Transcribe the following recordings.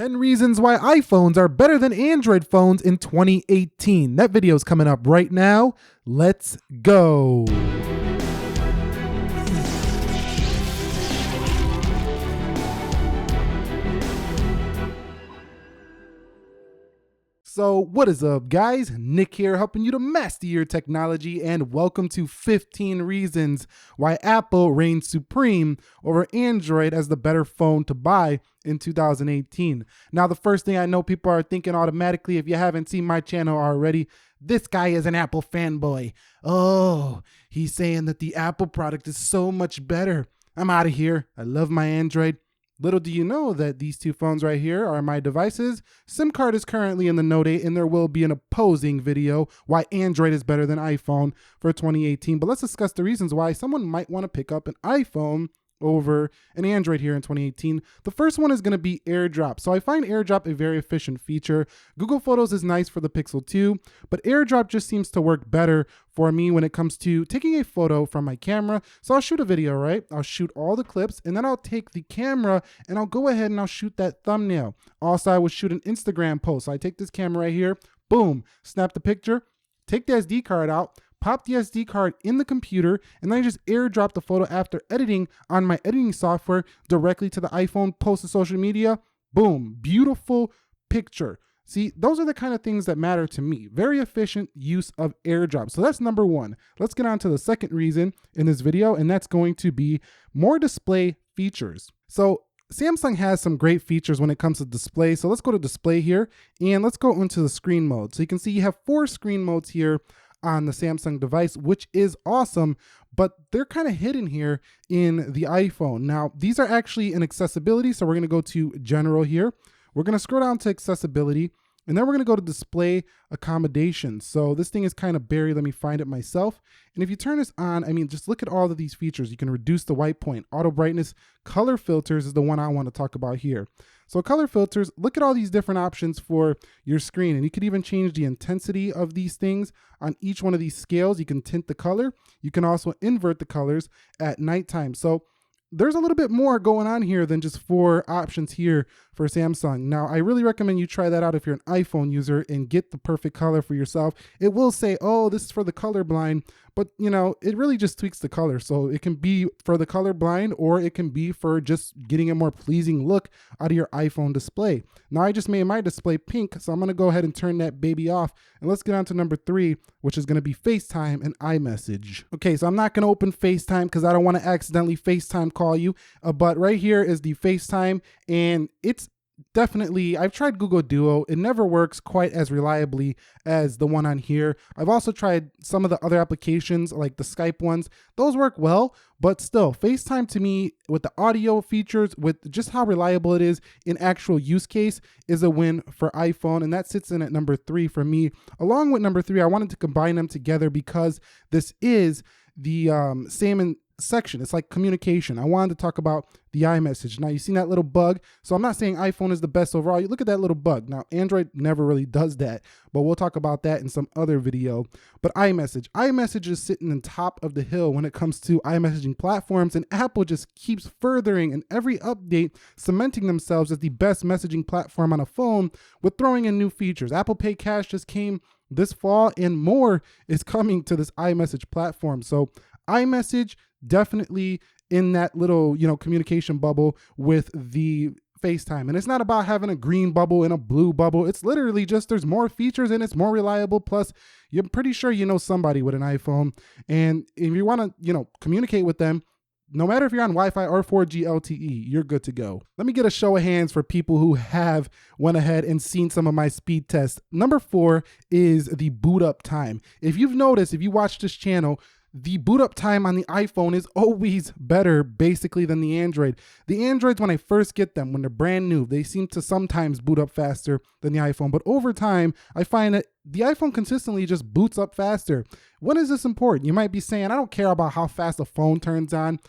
10 reasons why iPhones are better than Android phones in 2018. That video is coming up right now. Let's go. So what is up, guys? Nick here, helping you to master your technology, and welcome to 15 reasons why Apple reigns supreme over Android as the better phone to buy in 2018. Now, the first thing I know people are thinking automatically, if you haven't seen my channel already, this guy is an Apple fanboy. Oh, he's saying that the Apple product is so much better. I'm out of here. I love my Android. Little do you know that these two phones right here are my devices. SIM card is currently in the Note 8, and there will be an opposing video why Android is better than iPhone for 2018. But let's discuss the reasons why someone might want to pick up an iPhone over an Android here in 2018. The first one is going to be Airdrop. So I find Airdrop a very efficient feature. Google Photos is nice for the Pixel 2, but Airdrop just seems to work better for me when it comes to taking a photo from my camera. So I'll shoot a video, right? I'll shoot all the clips, and then I'll take the camera and I'll go ahead and I'll shoot that thumbnail. Also, I would shoot an Instagram post. So I take this camera right here, boom, snap the picture, take the SD card out, pop the SD card in the computer, and then I just airdrop the photo after editing on my editing software directly to the iPhone, post to social media. Boom, beautiful picture. See, those are the kind of things that matter to me. Very efficient use of airdrop. So that's number one. Let's get on to the second reason in this video, and that's going to be more display features. So Samsung has some great features when it comes to display. So let's go to display here, and let's go into the screen mode. So you can see you have 4 screen modes here on the Samsung device, which is awesome, but they're kind of hidden here in the iPhone. Now, these are actually in accessibility, so we're going to go to general here. We're going to scroll down to accessibility, and then we're going to go to display accommodation. So this thing is kind of buried. Let me find it myself. And if you turn this on, I mean, just look at all of these features. You can reduce the white point, auto brightness, color filters is the one I want to talk about here. So color filters, look at all these different options for your screen, and you could even change the intensity of these things on each one of these scales. You can tint the color. You can also invert the colors at nighttime. So there's a little bit more going on here than just 4 options here for Samsung. Now, I really recommend you try that out if you're an iPhone user and get the perfect color for yourself. It will say, oh, this is for the colorblind, but you know, it really just tweaks the color. So it can be for the colorblind, or it can be for just getting a more pleasing look out of your iPhone display. Now, I just made my display pink, so I'm gonna go ahead and turn that baby off. And let's get on to number 3, which is gonna be Facetime and iMessage. Okay, so I'm not gonna open Facetime because I don't wanna accidentally Facetime call you, but right here is the Facetime, and it's definitely, I've tried Google Duo. It never works quite as reliably as the one on here. I've also tried some of the other applications like the Skype ones. Those work well, but still, FaceTime to me with the audio features, with just how reliable it is in actual use case, is a win for iPhone, and that sits in at number 3 for me. Along with number 3, I wanted to combine them together because this is the same section. It's like communication. I wanted to talk about the iMessage. Now, you've seen that little bug. So I'm not saying iPhone is the best overall. You look at that little bug. Now, Android never really does that, but we'll talk about that in some other video. But iMessage is sitting on top of the hill when it comes to iMessaging platforms, and Apple just keeps furthering in every update, cementing themselves as the best messaging platform on a phone with throwing in new features. Apple Pay Cash just came this fall, and more is coming to this iMessage platform. So iMessage definitely in that little, communication bubble with the FaceTime. And it's not about having a green bubble and a blue bubble. It's literally just there's more features and it's more reliable. Plus, you're pretty sure you know somebody with an iPhone. And if you want to, communicate with them, no matter if you're on Wi-Fi or 4G LTE, you're good to go. Let me get a show of hands for people who have went ahead and seen some of my speed tests. Number 4 is the boot up time. If you've noticed, if you watch this channel, the boot up time on the iPhone is always better basically than the Android. The Androids, when I first get them, when they're brand new, they seem to sometimes boot up faster than the iPhone. But over time, I find that the iPhone consistently just boots up faster. When is this important? You might be saying, I don't care about how fast a phone turns on.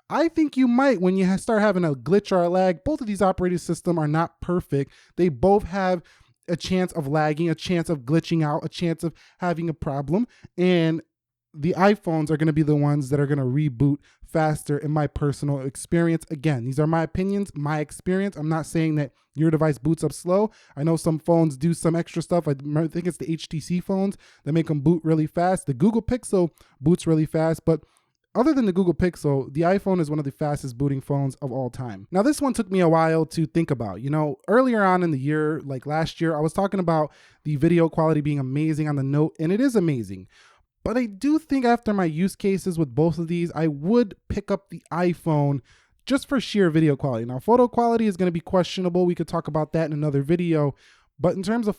I think you might when you start having a glitch or a lag. Both of these operating systems are not perfect. They both have a chance of lagging, a chance of glitching out, a chance of having a problem. And the iPhones are going to be the ones that are going to reboot faster in my personal experience. Again, these are my opinions, my experience. I'm not saying that your device boots up slow. I know some phones do some extra stuff. I think it's the HTC phones that make them boot really fast. The Google Pixel boots really fast, but other than the Google Pixel, the iPhone is one of the fastest booting phones of all time. Now, this one took me a while to think about. You know, earlier on in the year, like last year, I was talking about the video quality being amazing on the Note, and it is amazing. But I do think after my use cases with both of these, I would pick up the iPhone just for sheer video quality. Now, photo quality is going to be questionable. We could talk about that in another video. But in terms of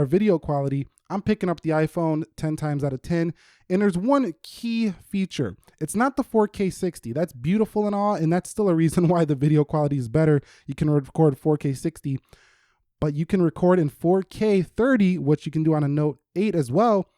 video quality, I'm picking up the iPhone 10 times out of 10. And there's one key feature. It's not the 4K 60. That's beautiful and all, and that's still a reason why the video quality is better. You can record 4K 60, but you can record in 4K 30, which you can do on a Note 8 as well,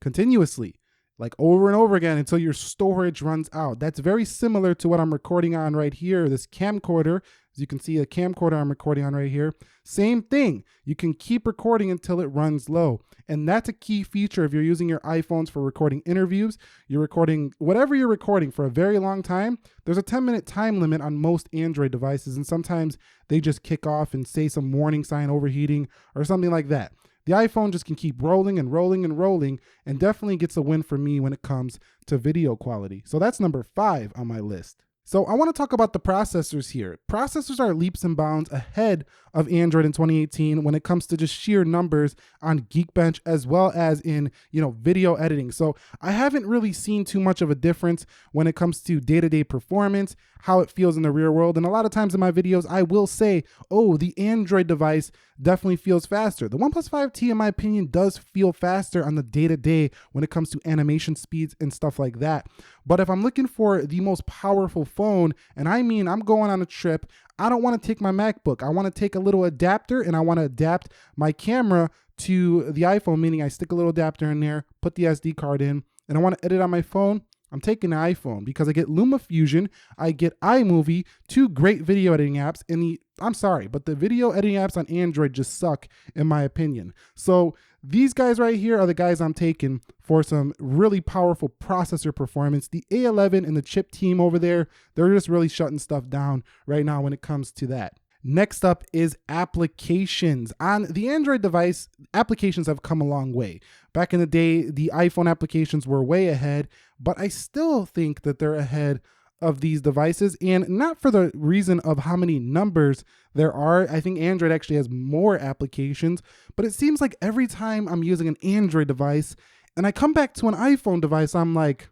continuously, like over and over again until your storage runs out. That's very similar to what I'm recording on right here, this camcorder. As you can see, a camcorder I'm recording on right here. Same thing. You can keep recording until it runs low. And that's a key feature if you're using your iPhones for recording interviews, you're recording whatever you're recording for a very long time. There's a 10-minute time limit on most Android devices, and sometimes they just kick off and say some warning sign overheating or something like that. The iPhone just can keep rolling and rolling and rolling, and definitely gets a win for me when it comes to video quality. So that's number 5 on my list. So I want to talk about the processors here. Processors are leaps and bounds ahead of Android in 2018 when it comes to just sheer numbers on Geekbench as well as in, video editing. So I haven't really seen too much of a difference when it comes to day-to-day performance, how it feels in the real world. And a lot of times in my videos, I will say, oh, the Android device definitely feels faster. The OnePlus 5T, in my opinion, does feel faster on the day-to-day when it comes to animation speeds and stuff like that. But if I'm looking for the most powerful phone, and I mean I'm going on a trip, I don't want to take my MacBook. I want to take a little adapter and I want to adapt my camera to the iPhone, meaning I stick a little adapter in there, put the SD card in, and I want to edit on my phone. I'm taking the iPhone because I get LumaFusion, I get iMovie, 2 great video editing apps, and I'm sorry, but the video editing apps on Android just suck in my opinion. So these guys right here are the guys I'm taking for some really powerful processor performance. The A11 and the chip team over there, they're just really shutting stuff down right now when it comes to that. Next up is applications. On the Android device, applications have come a long way. Back in the day, the iPhone applications were way ahead, but I still think that they're ahead of these devices, and not for the reason of how many numbers there are. I think Android actually has more applications, but it seems like every time I'm using an Android device and I come back to an iPhone device, I'm like,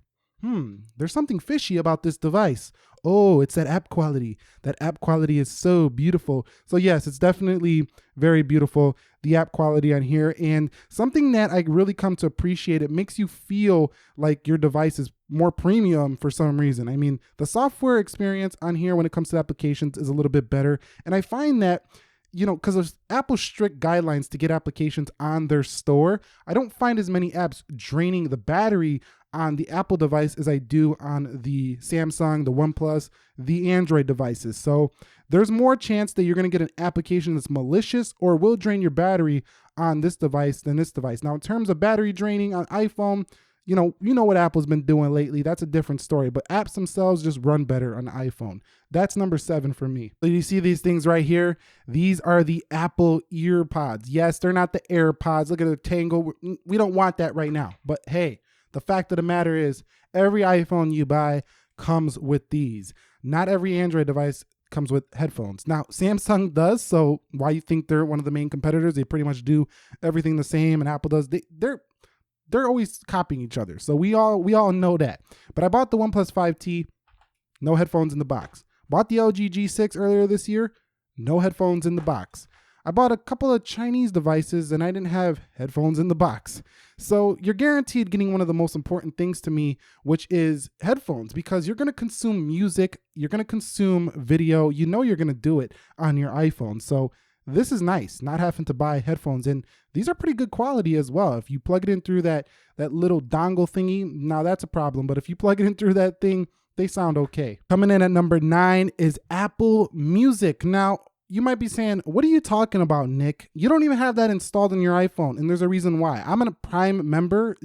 there's something fishy about this device. Oh, it's that app quality. That app quality is so beautiful. So yes, it's definitely very beautiful, the app quality on here. And something that I really come to appreciate, it makes you feel like your device is more premium for some reason. I mean, the software experience on here when it comes to applications is a little bit better. And I find that, because of Apple's strict guidelines to get applications on their store, I don't find as many apps draining the battery on the Apple device as I do on the Samsung, the OnePlus, the Android devices. So there's more chance that you're going to get an application that's malicious or will drain your battery on this device than this device. Now, in terms of battery draining on iPhone, you know what Apple's been doing lately. That's a different story, but apps themselves just run better on iPhone. That's number 7 for me. So you see these things right here? These are the Apple Earpods. Yes, they're not the AirPods. Look at the tangle. We don't want that right now. But hey, the fact of the matter is every iPhone you buy comes with these. Not every Android device comes with headphones. Now, Samsung does, so why you think they're one of the main competitors? They pretty much do everything the same, and Apple does. They're always copying each other. So we all know that. But I bought the OnePlus 5T, no headphones in the box. Bought the LG G6 earlier this year, no headphones in the box. I bought a couple of Chinese devices and I didn't have headphones in the box. So you're guaranteed getting one of the most important things to me, which is headphones, because you're going to consume music, you're going to consume video, you're going to do it on your iPhone. So this is nice, not having to buy headphones. And these are pretty good quality as well. If you plug it in through that little dongle thingy, now that's a problem. But if you plug it in through that thing, they sound okay. Coming in at number 9 is Apple Music. Now, you might be saying, what are you talking about, Nick? You don't even have that installed on your iPhone. And there's a reason why. I'm a Prime member,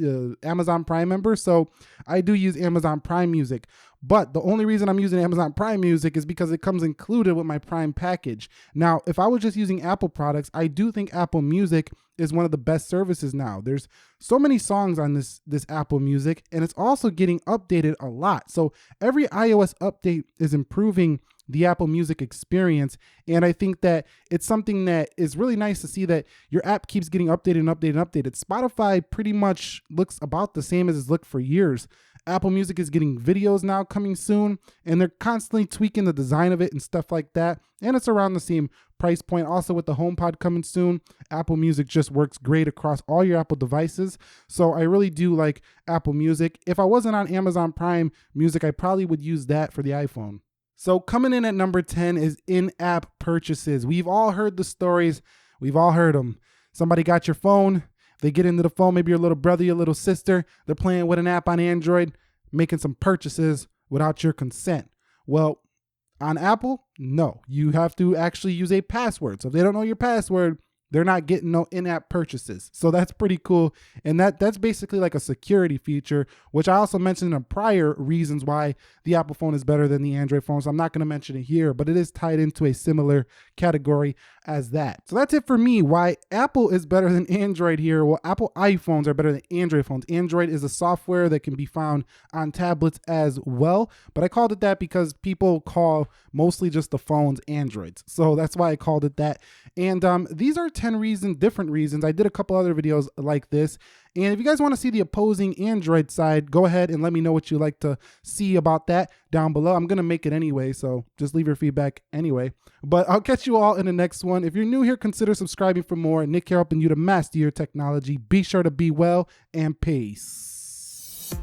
Amazon Prime member. So I do use Amazon Prime Music. But the only reason I'm using Amazon Prime Music is because it comes included with my Prime package. Now, if I was just using Apple products, I do think Apple Music is one of the best services now. There's so many songs on this Apple Music, and it's also getting updated a lot. So every iOS update is improving the Apple Music experience. And I think that it's something that is really nice to see that your app keeps getting updated and updated and updated. Spotify pretty much looks about the same as it's looked for years. Apple Music is getting videos now coming soon, and they're constantly tweaking the design of it and stuff like that. And it's around the same price point. Also with the HomePod coming soon, Apple Music just works great across all your Apple devices. So I really do like Apple Music. If I wasn't on Amazon Prime Music, I probably would use that for the iPhone. So coming in at number 10 is in-app purchases. We've all heard the stories. We've all heard them. Somebody got your phone. They get into the phone, maybe your little brother, your little sister. They're playing with an app on Android, making some purchases without your consent. Well, on Apple, no. You have to actually use a password. So if they don't know your password, they're not getting no in-app purchases. So that's pretty cool. And that's basically like a security feature, which I also mentioned in prior reasons why the Apple phone is better than the Android phone. So I'm not going to mention it here, but it is tied into a similar category as that. So that's it for me. Why Apple is better than Android here. Well, Apple iPhones are better than Android phones. Android is a software that can be found on tablets as well. But I called it that because people call mostly just the phones Androids. So that's why I called it that. And these are 10 different reasons. I did a couple other videos like this. And if you guys want to see the opposing Android side, go ahead and let me know what you like to see about that down below. I'm going to make it anyway, so just leave your feedback anyway. But I'll catch you all in the next one. If you're new here, consider subscribing for more. Nick here helping you to master your technology. Be sure to be well, and peace.